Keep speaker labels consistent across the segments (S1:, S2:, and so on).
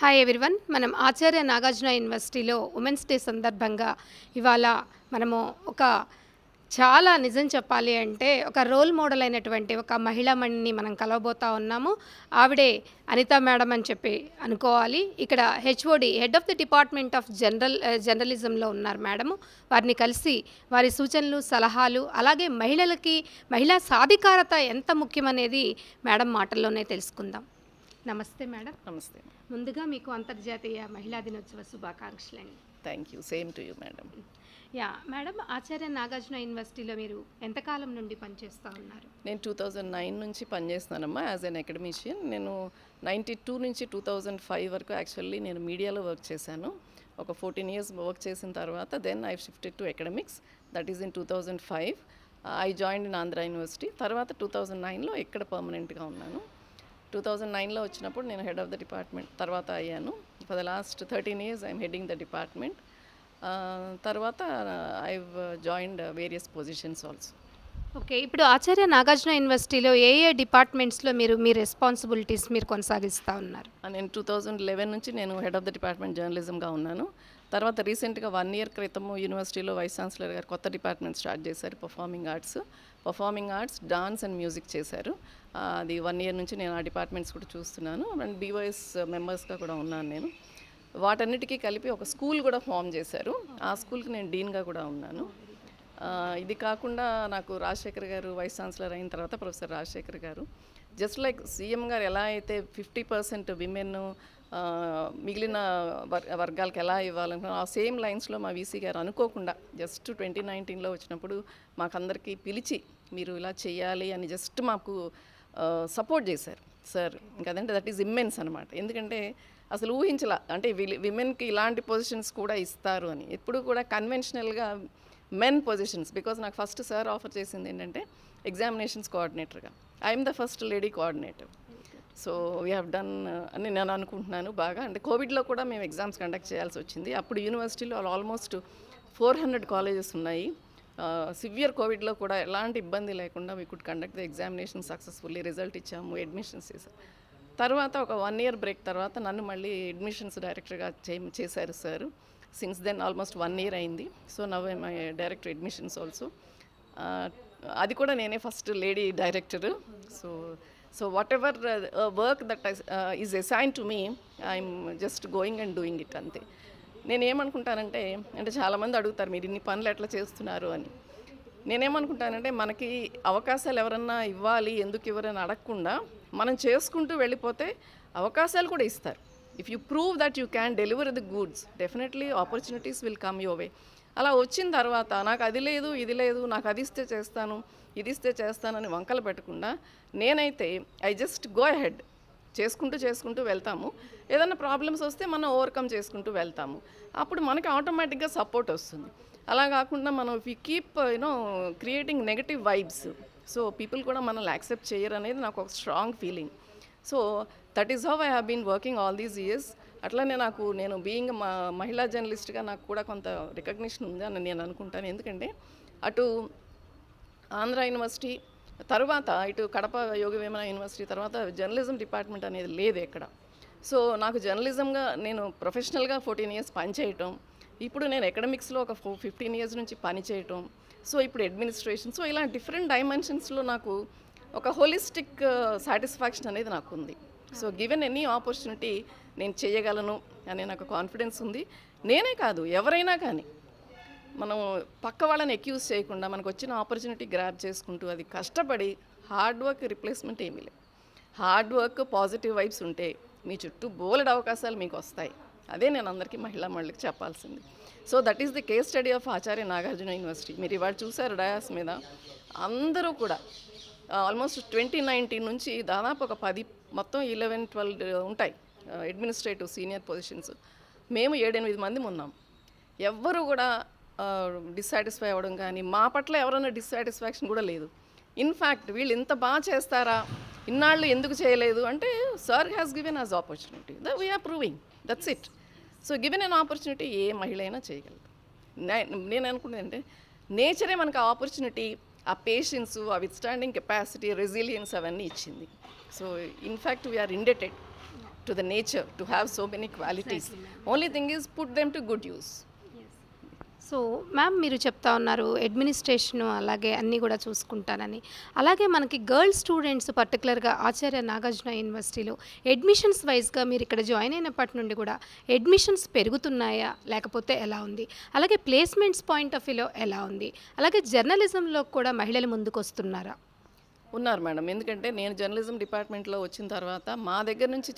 S1: Hi everyone. మనం ఆచార్య నాగార్జున యూనివర్సిటీలో women's day సందర్భంగా ఇవాళ మనము ఒక చాలా నిజం చెప్పాలి అంటే ఒక రోల్ మోడల్ అయినటువంటి ఒక మహిళామణిని మనం కలవబోతా ఉన్నాము. ఆవిడే అనిత మేడం అని చెప్పి అనుకోవాలి. ఇక్కడ HOD head of the department of జర్నలిజంలో ఉన్నారు మేడము. వారిని కలిసి వారి సూచనలు, సలహాలు, అలాగే మహిళా సాధికారత ఎంత ముఖ్యమనేది మేడం మాటల్లోనే తెలుసుకుందాం. నమస్తే మేడం.
S2: నమస్తే.
S1: ముందుగా మీకు అంతర్జాతీయ మహిళా దినోత్సవ శుభాకాంక్షలండి.
S2: Thank you. Same to you madam.
S1: Madam, Acharya Nagarjuna యూనివర్సిటీలో మీరు ఎంతకాలం నుండి పనిచేస్తూ ఉన్నారు?
S2: నేను 2009 నుంచి పనిచేస్తున్నానమ్మా యాజ్ అన్ అకాడమిషియన్. నేను 92 నుంచి 2005 వరకు యాక్చువల్లీ నేను మీడియాలో వర్క్ చేశాను. ఒక 14 years వర్క్ చేసిన తర్వాత then I shifted to academics. That is in 2005. I joined in Andhra university. తర్వాత 2009లో ఇక్కడ పర్మనెంట్గా ఉన్నాను. 2009లో వచ్చినప్పుడు నేను హెడ్ ఆఫ్ ద డిపార్ట్మెంట్ తర్వాత అయ్యాను. For the last 13 years I'm heading the department. తర్వాత I joined various positions also.
S1: Okay, ఇప్పుడు ఆచార్య నాగార్జున యూనివర్సిటీలో ఏ డిపార్ట్మెంట్స్లో మీ రెస్పాన్సిబిలిటీస్ మీరు కొనసాగిస్తూ ఉన్నారు?
S2: నేను 2011 నుంచి నేను హెడ్ ఆఫ్ ద డిపార్ట్మెంట్ జర్నలిజంగా ఉన్నాను. తర్వాత రీసెంట్గా 1 year క్రితము యూనివర్సిటీలో వైస్ ఛాన్సలర్ గారు కొత్త డిపార్ట్మెంట్ స్టార్ట్ చేశారు, performing arts, dance and music చేశారు. అది 1 year నుంచి నేను ఆ డిపార్ట్మెంట్స్ కూడా చూస్తున్నాను. అండ్ బీవైఎస్ మెంబర్స్గా కూడా ఉన్నాను నేను. వాటన్నిటికీ కలిపి ఒక స్కూల్ కూడా ఫామ్ చేశారు. ఆ స్కూల్కి నేను డీన్గా కూడా ఉన్నాను. ఇది కాకుండా నాకు రాజశేఖర్ గారు వైస్ ఛాన్సలర్ అయిన తర్వాత ప్రొఫెసర్ రాజశేఖర్ గారు జస్ట్ లైక్ సీఎం గారు ఎలా అయితే 50% విమెన్ మిగిలిన వర్గాలకు ఎలా ఇవ్వాలనుకున్నా ఆ సేమ్ లైన్స్లో మా వీసీ గారు అనుకోకుండా జస్ట్ 2019లో వచ్చినప్పుడు మాకందరికీ పిలిచి మీరు ఇలా చేయాలి అని జస్ట్ మాకు సపోర్ట్ చేశారు సార్. ఇంకదంటే దట్ ఈజ్ ఇమ్మెన్స్ అనమాట. ఎందుకంటే అసలు ఊహించలా, అంటే విమెన్కి ఇలాంటి పొజిషన్స్ కూడా ఇస్తారు అని. ఎప్పుడు కూడా కన్వెన్షనల్గా మెన్ పొజిషన్స్, బికాజ్ నాకు ఫస్ట్ సార్ ఆఫర్ చేసింది ఏంటంటే ఎగ్జామినేషన్స్ కోఆర్డినేటర్గా. ఐఎమ్ ద ఫస్ట్ లేడీ కోఆర్డినేటర్. సో వీ హ్యావ్ డన్ అని నేను అనుకుంటున్నాను బాగా. అంటే కోవిడ్లో కూడా మేము ఎగ్జామ్స్ కండక్ట్ చేయాల్సి వచ్చింది. అప్పుడు యూనివర్సిటీలో ఆల్మోస్ట్ 400 కాలేజెస్ ఉన్నాయి. సివియర్ కోవిడ్లో కూడా ఎలాంటి ఇబ్బంది లేకుండా we could conduct the examination successfully. Result ఇచ్చాము, అడ్మిషన్స్ చేసాం. తర్వాత ఒక 1 year బ్రేక్ తర్వాత నన్ను మళ్ళీ అడ్మిషన్స్ డైరెక్టర్గా చేశారు sir. Since then almost 1 year అయింది. So now my director admissions also. అది కూడా నేనే first lady director. So whatever work that is assign to me, I'm just going and doing it అంతే. నేనేమనుకుంటానంటే, అంటే చాలామంది అడుగుతారు మీరు ఇన్ని పనులు ఎట్లా చేస్తున్నారు అని. నేనేమనుకుంటానంటే మనకి అవకాశాలు ఎవరన్నా ఇవ్వాలి, ఎందుకు ఇవ్వరని అడగకుండా మనం చేసుకుంటూ వెళ్ళిపోతే అవకాశాలు కూడా ఇస్తారు. If you prove that you can deliver the goods, definitely opportunities will come your way. అలా వచ్చిన తర్వాత నాకు అది లేదు, ఇది లేదు, నాకు అది ఇస్తే చేస్తాను, ఇది ఇస్తే చేస్తానని వంకలు పెట్టకుండా నేనైతే ఐ జస్ట్ గో అహెడ్, చేసుకుంటూ వెళ్తాము. ఏదైనా ప్రాబ్లమ్స్ వస్తే మనం ఓవర్కమ్ చేసుకుంటూ వెళ్తాము. అప్పుడు మనకి ఆటోమేటిక్గా సపోర్ట్ వస్తుంది. అలా కాకుండా మనం if you keep creating negative vibes, so people కూడా మనల్ని యాక్సెప్ట్ చేయరు అనేది నాకు ఒక strong feeling. So that is how I have been working all these years. అట్లనే నేను బీయింగ్ మహిళా జర్నలిస్ట్గా నాకు కూడా కొంత రికగ్నిషన్ ఉంది అని నేను అనుకుంటాను. ఎందుకంటే అటు ఆంధ్ర యూనివర్సిటీ తర్వాత ఇటు కడప యోగ వేమన యూనివర్సిటీ తర్వాత జర్నలిజం డిపార్ట్మెంట్ అనేది లేదు ఎక్కడ. సో నాకు జర్నలిజంగా నేను ప్రొఫెషనల్గా 14 years పనిచేయటం, ఇప్పుడు నేను అకాడమిక్స్లో ఒక 15 years నుంచి పనిచేయటం, సో ఇప్పుడు అడ్మినిస్ట్రేషన్, సో ఇలా డిఫరెంట్ డైమెన్షన్స్లో నాకు ఒక హోలిస్టిక్ సాటిస్ఫాక్షన్ అనేది నాకు ఉంది. సో గివెన్ ఎనీ ఆపర్చునిటీ నేను చేయగలను అనే నాకు కాన్ఫిడెన్స్ ఉంది. నేనే కాదు, ఎవరైనా కానీ మనం పక్క వాళ్ళని అక్యూజ్ చేయకుండా మనకు వచ్చిన ఆపర్చునిటీ గ్రాబ్ చేసుకుంటూ అది కష్టపడి హార్డ్ వర్క్ రిప్లేస్మెంట్ ఏమీ లేదు. హార్డ్ వర్క్, పాజిటివ్ వైబ్స్ ఉంటే మీ చుట్టూ బోలెడు అవకాశాలు మీకు వస్తాయి. అదే నేను అందరికీ మహిళలకు చెప్పాల్సింది. So that is the case study of Acharya Nagarjuna university. మీరు ఇవాళ చూసారు డయాస్ మీద అందరూ కూడా ఆల్మోస్ట్ 2019 నుంచి దాదాపు ఒక 10 మొత్తం 11-12 ఉంటాయి అడ్మినిస్ట్రేటివ్ సీనియర్ పొజిషన్స్. మేము 7-8 మంది ఉన్నాం. ఎవ్వరూ కూడా డిస్సాటిస్ఫై అవ్వడం కానీ మా పట్ల ఎవరైనా డిస్సాటిస్ఫాక్షన్ కూడా లేదు. ఇన్ఫ్యాక్ట్ వీళ్ళు ఇంత బాగా చేస్తారా, ఇన్నాళ్ళు ఎందుకు చేయలేదు అంటే sir has given us opportunity, we're proving, that's it. So given an opportunity ఏ మహిళ అయినా చేయగలదు. నేను అనుకునేది అంటే నేచరే మనకు ఆ ఆపర్చునిటీ, ఆ పేషెన్స్, ఆ విత్స్టాండింగ్ కెపాసిటీ, రెసిలియన్స్ అవన్నీ ఇచ్చింది. So in fact we are indebted to the nature to have so many qualities. Only thing is put them to good use.
S1: So ma'am మీరు చెప్తా ఉన్నారు అడ్మినిస్ట్రేషను అలాగే అన్నీ కూడా చూసుకుంటానని. అలాగే మనకి గర్ల్స్ స్టూడెంట్స్ పర్టికులర్గా ఆచార్య నాగార్జున యూనివర్సిటీలో అడ్మిషన్స్ వైజ్గా మీరు ఇక్కడ జాయిన్ అయినప్పటి నుండి కూడా అడ్మిషన్స్ పెరుగుతున్నాయా లేకపోతే ఎలా ఉంది? అలాగే ప్లేస్మెంట్స్ పాయింట్ ఆఫ్ వ్యూలో ఎలా ఉంది? అలాగే జర్నలిజంలో కూడా మహిళలు ముందుకు వస్తున్నారా?
S2: ఉన్నారు మేడం. ఎందుకంటే నేను జర్నలిజం డిపార్ట్మెంట్లో వచ్చిన తర్వాత మా దగ్గర నుంచి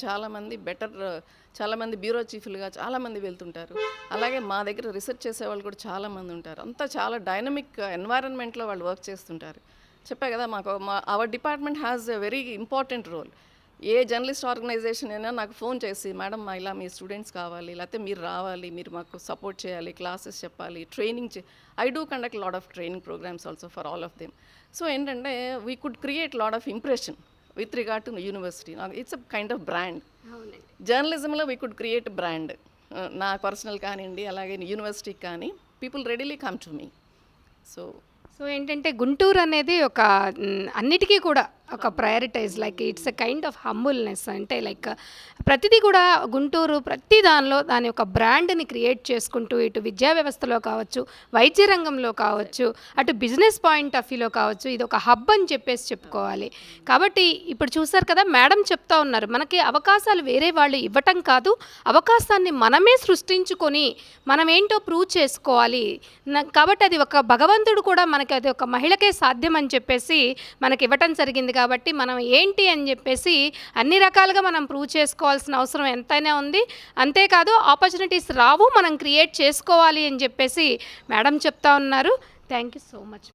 S2: చాలామంది బ్యూరో చీఫ్లుగా చాలామంది వెళ్తుంటారు. అలాగే మా దగ్గర రీసెర్చ్ చేసేవాళ్ళు కూడా చాలామంది ఉంటారు. అంతా చాలా డైనమిక్ ఎన్వైరన్మెంట్లో వాళ్ళు వర్క్ చేస్తుంటారు. చెప్పా కదా, our department has a very important role. A journalist organization అయినా నాకు ఫోన్ చేసి, మేడం ఇలా మీ స్టూడెంట్స్ కావాలి, లేకపోతే మీరు రావాలి, మీరు మాకు సపోర్ట్ చేయాలి, క్లాసెస్ చెప్పాలి, training I do conduct lot of training programs also for all of them. So ఏంటంటే we could create lot of impression with regard to university. It's a kind of brand. జర్నలిజంలో we could create brand. నా personal కానివ్వండి, అలాగే యూనివర్సిటీకి కానీ people readily come to me. So
S1: ఏంటంటే గుంటూరు అనేది ఒక అన్నిటికీ కూడా ఒక prioritize, like it's a kind of humbleness. అంటే లైక్ ప్రతిదీ కూడా గుంటూరు ప్రతి దానిలో దాని యొక్క బ్రాండ్ని క్రియేట్ చేసుకుంటూ ఇటు విద్యా వ్యవస్థలో కావచ్చు, వైద్య రంగంలో కావచ్చు, అటు బిజినెస్ పాయింట్ ఆఫ్ వ్యూలో కావచ్చు, ఇది ఒక హబ్ అని చెప్పేసి చెప్పుకోవాలి. కాబట్టి ఇప్పుడు చూసారు కదా, మేడం చెప్తా ఉన్నారు మనకి అవకాశాలు వేరే వాళ్ళు ఇవ్వటం కాదు, అవకాశాన్ని మనమే సృష్టించుకొని మనం ఏంటో ప్రూవ్ చేసుకోవాలి. కాబట్టి అది ఒక భగవంతుడు కూడా మనకి అది ఒక మహిళకే సాధ్యం అని చెప్పేసి మనకి ఇవ్వటం జరిగింది. కాబట్టి మనం ఏంటి అని చెప్పేసి అన్ని రకాలుగా మనం ప్రూవ్ చేసుకోవాల్సిన అవసరం ఎంతైనా ఉంది. అంతేకాదు ఆపర్చునిటీస్ రావు, మనం క్రియేట్ చేసుకోవాలి అని చెప్పేసి మేడం చెప్తా ఉన్నారు. Thank you so much.